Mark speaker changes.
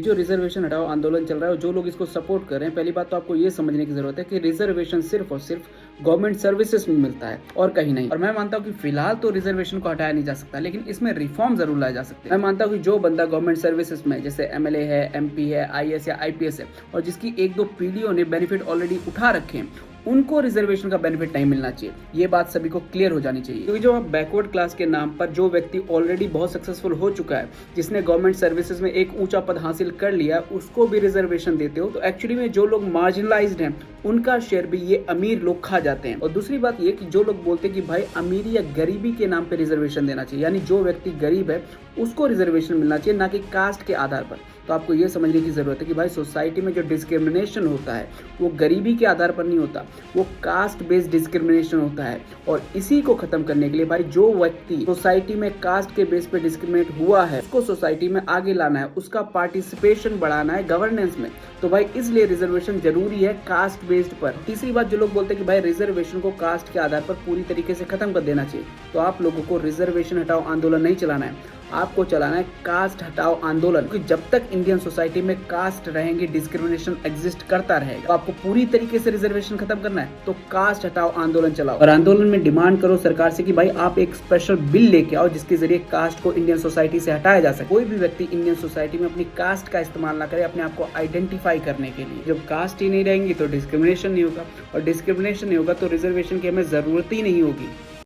Speaker 1: जो रिजर्वेशन हटाओ आंदोलन चल रहा है और जो लोग इसको सपोर्ट कर रहे हैं, पहली बात तो आपको ये समझने की जरूरत है कि रिजर्वेशन सिर्फ और सिर्फ गवर्नमेंट सर्विसेज में मिलता है और कहीं नहीं। और मैं मानता हूँ कि फिलहाल तो रिजर्वेशन को हटाया नहीं जा सकता, लेकिन इसमें रिफॉर्म जरूर लाए जा सकते हैं। मैं मानता हूँ कि जो बंदा गवर्नमेंट सर्विसेज में जैसे एमएलए है, एमपी है, आईएएस या आईपीएस है और जिसकी एक दो पीढ़ियों ने बेनिफिट ऑलरेडी उठा रखे हैं, उनको रिजर्वेशन का बेनिफिट नहीं मिलना चाहिए। ये बात सभी को क्लियर हो जानी चाहिए, क्योंकि जो बैकवर्ड क्लास के नाम पर जो व्यक्ति ऑलरेडी बहुत सक्सेसफुल हो चुका है, जिसने गवर्नमेंट सर्विसेज में एक ऊंचा पद हासिल कर लिया, उसको भी रिजर्वेशन देते हो तो एक्चुअली में जो लोग मार्जिनलाइज्ड हैं उनका शेयर भी ये अमीर लोग खा जाते हैं। और दूसरी बात ये कि जो लोग बोलते हैं कि भाई अमीरी या गरीबी के नाम पे रिजर्वेशन देना चाहिए, यानी जो व्यक्ति गरीब है उसको रिजर्वेशन मिलना चाहिए, ना कि कास्ट के आधार पर। तो आपको ये समझने की जरूरत है कि भाई सोसाइटी में जो डिस्क्रिमिनेशन होता है वो गरीबी के आधार पर नहीं होता, वो कास्ट बेस्ड डिस्क्रिमिनेशन होता है। और इसी को खत्म करने के लिए भाई जो व्यक्ति सोसाइटी में कास्ट के बेस पे डिस्क्रिमिनेट हुआ है उसको सोसाइटी में आगे लाना है, उसका पार्टिसिपेशन बढ़ाना है गवर्नेंस में। तो भाई इसलिए रिजर्वेशन जरूरी है कास्ट बेस्ड पर। तीसरी बात, जो लोग बोलते हैं कि भाई रिजर्वेशन को कास्ट के आधार पर पूरी तरीके से खत्म कर देना चाहिए, तो आप लोगों को रिजर्वेशन हटाओ आंदोलन नहीं चलाना है, आपको चलाना है कास्ट हटाओ आंदोलन। क्योंकि जब तक इंडियन सोसाइटी में कास्ट रहेंगे, डिस्क्रिमिनेशन एग्जिस्ट करता रहेगा। तो आपको पूरी तरीके से रिजर्वेशन खत्म करना है तो कास्ट हटाओ आंदोलन चलाओ, और आंदोलन में डिमांड करो सरकार से कि भाई आप एक स्पेशल बिल लेके आओ जिसके जरिए कास्ट को इंडियन सोसाइटी से हटाया जा सके। कोई भी व्यक्ति इंडियन सोसाइटी में अपनी कास्ट का इस्तेमाल ना करे अपने आप को आइडेंटिफाई करने के लिए। जब कास्ट ही नहीं रहेंगी तो डिस्क्रिमिनेशन नहीं होगा, और डिस्क्रिमिनेशन नहीं होगा तो रिजर्वेशन की हमें जरूरत ही नहीं होगी।